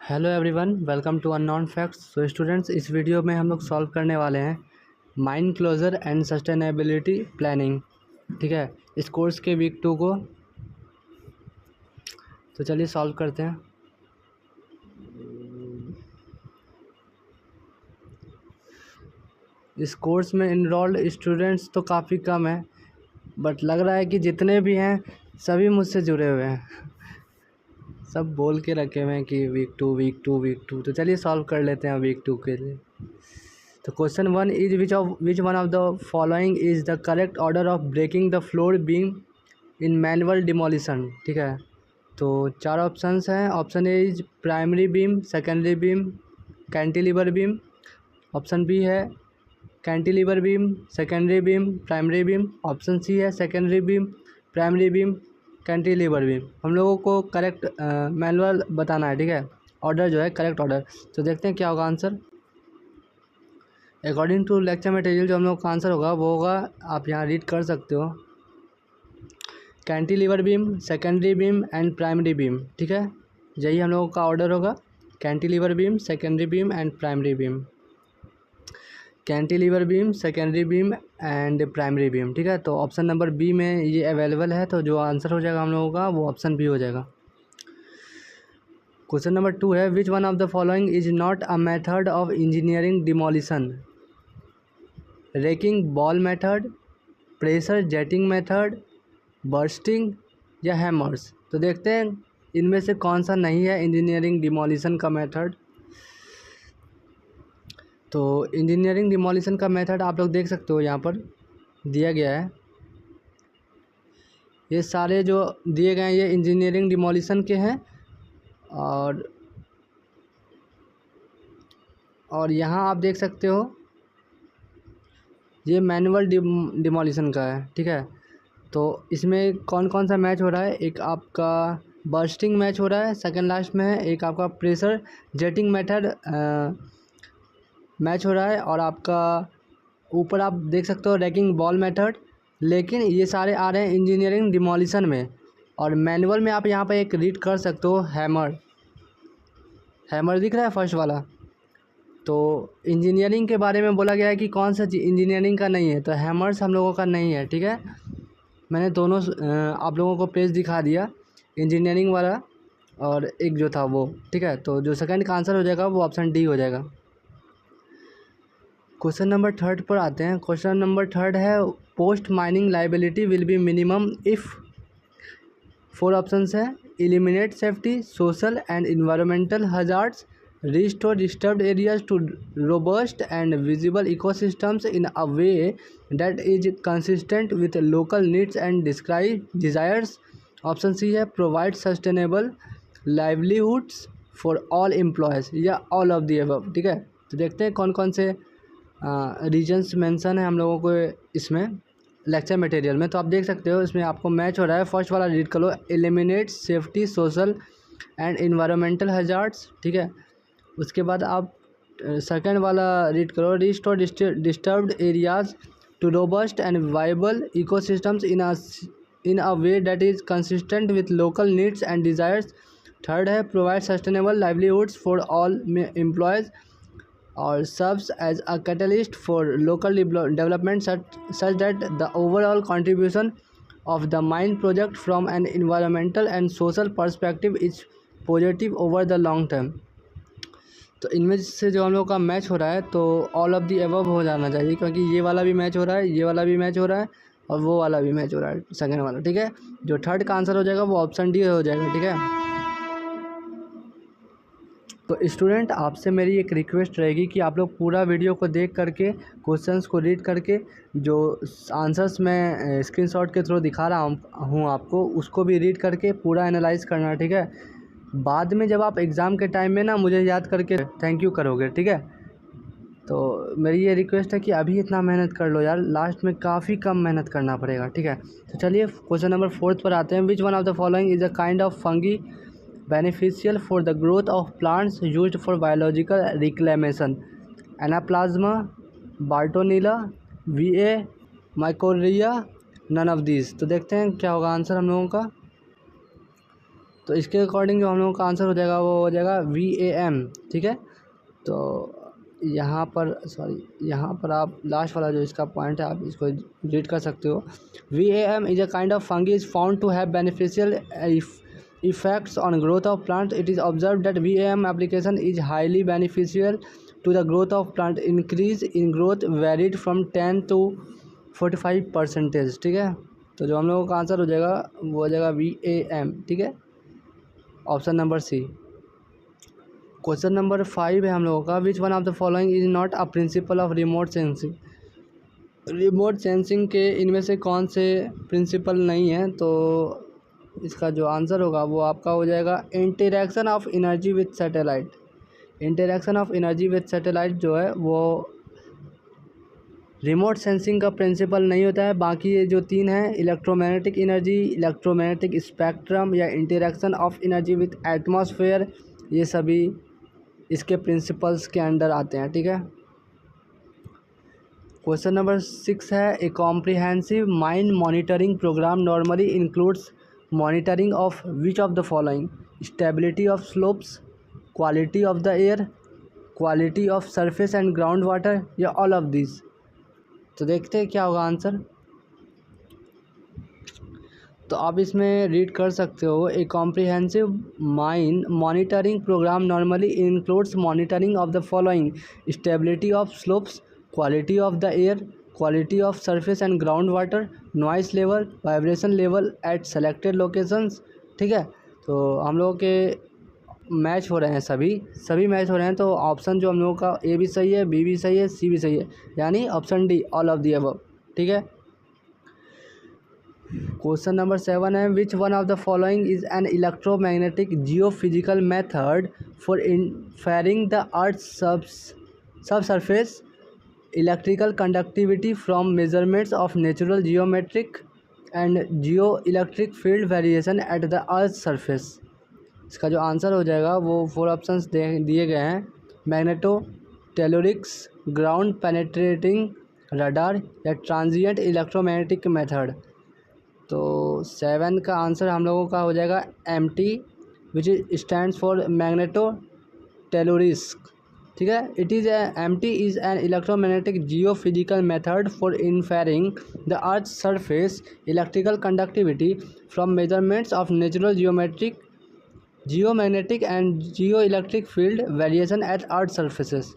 Hello everyone, welcome to unknown facts. So students, इस video में हम लोग सॉल्व करने वाले हैं mine closure and sustainability planning. ठीक है, इस कोर्स के वीक 2 को। तो चलिए सॉल्व करते हैं। इस कोर्स में इनरोल्ड स्टूडेंट्स तो काफ़ी कम है, बट लग रहा है कि जितने भी हैं सभी मुझसे जुड़े हुए हैं। सब बोल के रखे हुए हैं कि वीक 2। तो चलिए सॉल्व कर लेते हैं वीक 2 के लिए। तो question 1 is which one of the following is the correct order of breaking the floor beam in manual demolition. ठीक है, तो 4 ऑप्शंस हैं। Option A is primary beam, secondary beam, cantilever beam. Option B है cantilever beam, secondary beam, primary beam. Option C है secondary beam, primary beam, cantilever beam. हम लोगों को correct manual बताना है। ठीक है, ऑर्डर जो है करेक्ट ऑर्डर। तो देखते हैं क्या होगा answer. According to lecture material जो हम लोग का आंसर होगा वो होगा, आप यहाँ रीड कर सकते हो, cantilever beam, secondary beam and primary beam. ठीक है, यही हम लोगों का ऑर्डर होगा, cantilever beam, secondary beam and primary beam. Cantilever beam, secondary beam and primary beam. ठीक है, तो ऑप्शन नंबर बी में ये अवेलेबल है, तो जो आंसर हो जाएगा हम लोगों का वो ऑप्शन बी हो जाएगा। क्वेश्चन नंबर 2 है which one of the following is not a method of engineering demolition. Racking ball method, pressure jetting method, bursting या हैमर्स। तो देखते हैं इनमें से कौन सा नहीं है इंजीनियरिंग डिमोलिशन का मेथड। तो इंजीनियरिंग डिमोलिशन का मेथड आप लोग देख सकते हो, यहाँ पर दिया गया है। ये सारे जो दिए गए हैं ये इंजीनियरिंग डिमोलिशन के हैं, और यहाँ आप देख सकते हो ये मैनुअल डिमोलिशन का है। ठीक है, तो इसमें कौन कौन सा मैच हो रहा है, एक आपका बर्स्टिंग मैच हो रहा है, सेकंड लास्ट में है एक आपका प्रेशर जेटिंग मेथड मैच हो रहा है, और आपका ऊपर आप देख सकते हो रैकिंग बॉल मेथड। लेकिन ये सारे आ रहे हैं इंजीनियरिंग डिमोलिशन में, और मैनुअल में आप यहाँ पर एक रीड कर सकते हो हैमर। हैमर दिख रहा है फर्स्ट वाला। तो इंजीनियरिंग के बारे में बोला गया है कि कौन सा इंजीनियरिंग का नहीं है, तो हैमर्स हम लोगों का नहीं है। ठीक है, मैंने दोनों आप लोगों को पेज दिखा दिया, इंजीनियरिंग वाला और एक जो था वो। ठीक है, तो जो सेकंड का आंसर हो जाएगा वो ऑप्शन डी हो जाएगा। क्वेश्चन नंबर 3 पर आते हैं। क्वेश्चन नंबर 3 है post mining liability will be minimum if. 4 options है eliminate safety, social and environmental hazards, restore disturbed areas to robust and visible ecosystems in a way that is consistent with local needs and desires. Option C है provide sustainable livelihoods for all employees या all of the above। ठीक है, तो देखते हैं कौन कौन से रीजन्स मेंशन है हम लोगों को इसमें लेक्चर मटेरियल में। तो आप देख सकते हो इसमें आपको मैच हो रहा है, फर्स्ट वाला रीड कर लो, eliminate safety, social and environmental hazards. ठीक है, उसके बाद आप सेकंड वाला रीड करो, restore disturbed areas to robust and viable ecosystems in a way that is consistent with local needs and desires. Third है provide sustainable livelihoods for all employees और serves as a catalyst for local development such that the overall contribution of the mine project from an environmental and social perspective is positive over the long term. तो इनमें से जो हम लोग का match हो रहा है तो ऑल ऑफ दी अबव हो जाना चाहिए, क्योंकि ये वाला भी मैच हो रहा है, ये वाला भी मैच हो रहा है और वो वाला भी मैच हो रहा है सेकंड वाला। ठीक है, जो थर्ड का आंसर हो जाएगा वो ऑप्शन डी हो जाएगा। ठीक है, तो स्टूडेंट आपसे मेरी एक रिक्वेस्ट रहेगी कि आप लोग पूरा वीडियो को देख करके, क्वेश्चंस को रीड करके, जो आंसर्स मैं स्क्रीनशॉट के थ्रू दिखा रहा हूँ आपको, उसको भी रीड करके पूरा एनालाइज करना। ठीक है, बाद में जब आप एग्ज़ाम के टाइम में ना मुझे याद करके थैंक यू करोगे। ठीक है, तो मेरी ये रिक्वेस्ट है कि अभी इतना मेहनत कर लो यार, लास्ट में काफ़ी कम मेहनत करना पड़ेगा। ठीक है, तो चलिए क्वेश्चन नंबर 4 पर आते हैं। Which one of the following is a kind of fungi beneficial for the growth of plants used for biological reclamation. Anaplasma, Bartonella, VA, mycorrhiza, none of these. तो देखते हैं क्या होगा आंसर हम लोगों का। तो इसके अकॉर्डिंग जो हम लोगों का आंसर हो जाएगा वो हो जाएगा VAM, ठीक है। तो यहाँ पर आप लास्ट वाला जो इसका पॉइंट है आप इसको रीड कर सकते हो। VAM is a kind of fungi is found to have beneficial effects on growth of plant. It is observed that VAM application is highly beneficial to the growth of plant. Increase in growth varied from 10 to 45%, ठीक है। तो जो हम लोगों का answer हो जाएगा वो हो जाएगा VAM, ठीक है, option number C. Question number 5 है हम लोगों का, which one of the following is not a principle of remote sensing. Remote sensing के इनमें से कौन से प्रिंसिपल नहीं है, तो इसका जो आंसर होगा वो आपका हो जाएगा interaction of energy with satellite. Interaction of energy with satellite जो है वो रिमोट सेंसिंग का प्रिंसिपल नहीं होता है। बाकी ये जो तीन हैं, इलेक्ट्रोमैग्नेटिक एनर्जी, इलेक्ट्रोमैग्नेटिक स्पेक्ट्रम या interaction of energy with atmosphere, ये सभी इसके प्रिंसिपल्स के अंडर आते हैं, ठीक है। क्वेश्चन नंबर 6 है, a comprehensive mine monitoring program normally includes monitoring of which of the following, stability of slopes, quality of the air, quality of surface and ground water, या ऑल ऑफ दिस। तो देखते हैं क्या होगा answer. तो आप इसमें रीड कर सकते हो, a comprehensive mine monitoring program normally includes monitoring of the following, stability of slopes, quality of the air, quality of surface and ground water, noise level, vibration level at selected locations, ठीक है। तो हम लोगों के match हो रहे हैं, सभी मैच हो रहे हैं। तो ऑप्शन जो हम लोगों का ए भी सही है, बी भी सही है, सी भी सही है, यानी option D, all of the above, ठीक है। क्वेश्चन नंबर 7 है, which one of the following is an electromagnetic geophysical method for inferring the earth subsurface electrical conductivity from measurements of natural geometric and geoelectric field variation at the earth surface. इसका जो answer हो जाएगा वो 4 options दिए गए हैं, magneto, टेलोरिक्स, ground penetrating radar या transient electromagnetic method. तो 7 का आंसर हम लोगों का हो जाएगा MT, which is stands for magnetotellurics, ठीक है। It is MT is an electromagnetic geophysical method for inferring the earth surface electrical conductivity from measurements of natural geomagnetic and geoelectric field variation at earth surfaces.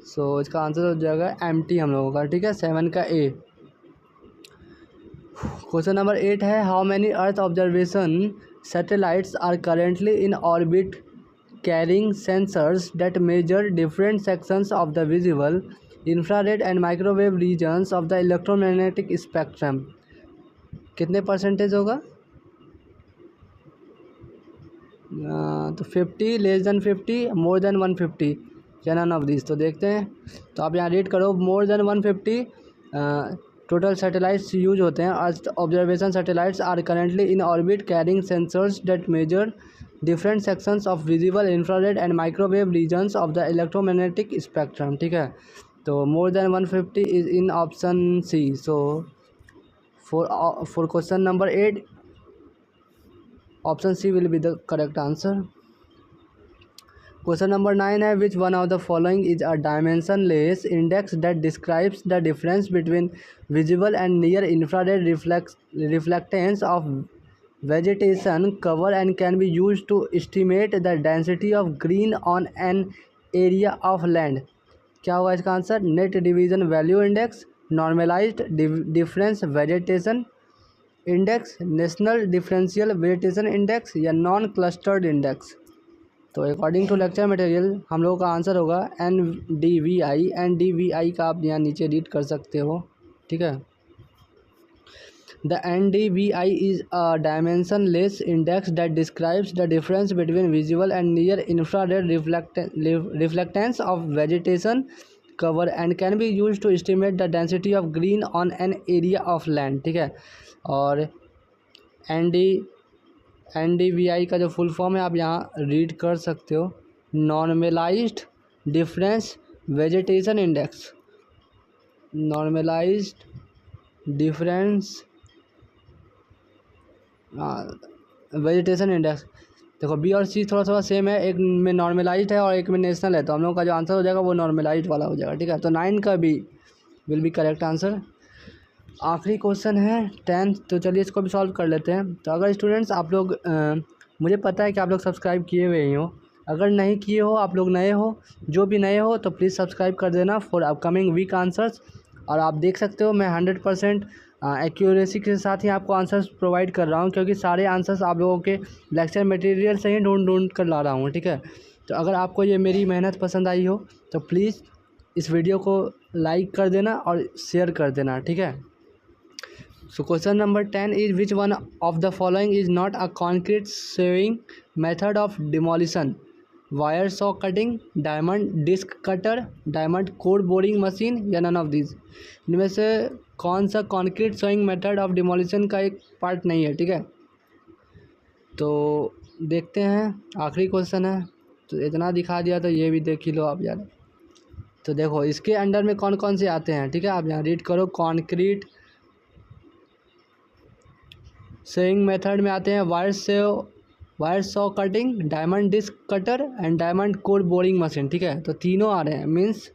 So इसका answer हो जाएगा MT हम लोगों का, ठीक है, 7 का A। Question number 8 है, how many earth observation satellites are currently in orbit carrying sensors that measure different sections of the visible, infrared and microwave regions of the electromagnetic spectrum. कितने परसेंटेज होगा? तो 50, लेस देन 50, मोर than 150, या none of this. तो देखते हैं। तो आप यहाँ रीड करो, more than 150 total satellites use होते हैं। Earth observation satellites are currently in orbit carrying sensors that measure different sections of visible, infrared and microwave regions of the electromagnetic spectrum, ठीक है। तो more than 150 is in option C. So for question number 8 option C will be the correct answer. Question number 9 है, which one of the following is a dimensionless index that describes the difference between visible and near infrared reflectance of vegetation cover and can be used to estimate the density of green on an area of land। क्या होगा इसका answer? Net division value index, normalised difference vegetation index, national differential vegetation index, या non clustered index. तो according to lecture material हम लोगों का answer होगा NDVI। NDVI का आप यहाँ नीचे रीड कर सकते हो, ठीक है। The NDVI is a dimensionless index that describes the difference between visible and near infrared reflectance of vegetation cover and can be used to estimate the density of green on an area of land, ठीक है। और NDVI का जो full form है आप यहाँ read कर सकते हो, normalised difference vegetation index, normalised difference vegetation index. देखो बी और सी थोड़ा थोड़ा सेम है, एक में नॉर्मलाइज्ड है और एक में नेशनल है, तो हम लोग का जो आंसर हो जाएगा वो नॉर्मलाइज्ड वाला हो जाएगा, ठीक है। तो 9 का B will be correct answer. आखिरी क्वेश्चन है 10th, तो चलिए इसको भी सॉल्व कर लेते हैं। तो अगर स्टूडेंट्स आप लोग मुझे पता है कि आप लोग सब्सक्राइब किए हुए ही हो, अगर नहीं किए हो, आप लोग नए हो, जो भी नए हो तो प्लीज़ सब्सक्राइब कर देना फॉर अपकमिंग वीक आंसर्स। और आप देख सकते हो मैं 100% एक्यूरेसी के साथ ही आपको आंसर्स प्रोवाइड कर रहा हूँ, क्योंकि सारे आंसर्स आप लोगों के लेक्चर मटेरियल से ही ढूंढ कर ला रहा हूँ, ठीक है। तो अगर आपको ये मेरी मेहनत पसंद आई हो तो प्लीज़ इस वीडियो को लाइक कर देना और शेयर कर देना, ठीक है। So question number 10 is which one of the following is not a concrete sewing method of demolition? Wire saw cutting, diamond disc cutter, diamond core boring machine या none of these? इनमें से कौन सा concrete sewing method of demolition का एक part नहीं है, ठीक है। तो देखते हैं, आखिरी क्वेश्चन है, तो इतना दिखा दिया तो ये भी देख ही लो आप यार। तो देखो इसके अंडर में कौन कौन से आते हैं, ठीक है। आप यहाँ रीड करो, कॉन्क्रीट सेविंग मेथड में आते हैं wire saw cutting, diamond disc cutter and diamond core boring machine, ठीक है। तो तीनों आ रहे हैं, मीन्स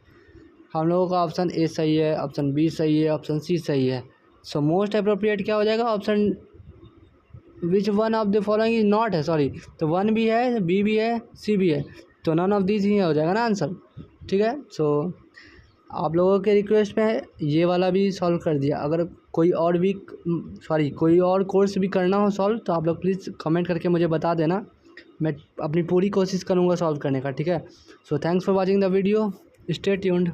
हम लोगों का ऑप्शन ए सही है, ऑप्शन बी सही है, ऑप्शन सी सही है। सो मोस्ट अप्रोप्रिएट क्या हो जाएगा, option which one of the following is not है, सॉरी, तो 1 भी है, बी भी है, सी भी है, तो नन ऑफ दीज ही हो जाएगा ना आंसर, ठीक है। सो आप लोगों के रिक्वेस्ट पे ये वाला भी सॉल्व कर दिया। अगर कोई और भी कोई और कोर्स भी करना हो सॉल्व तो आप लोग प्लीज़ कमेंट करके मुझे बता देना, मैं अपनी पूरी कोशिश करूँगा सॉल्व करने का, ठीक है। So thanks for watching the video, stay tuned.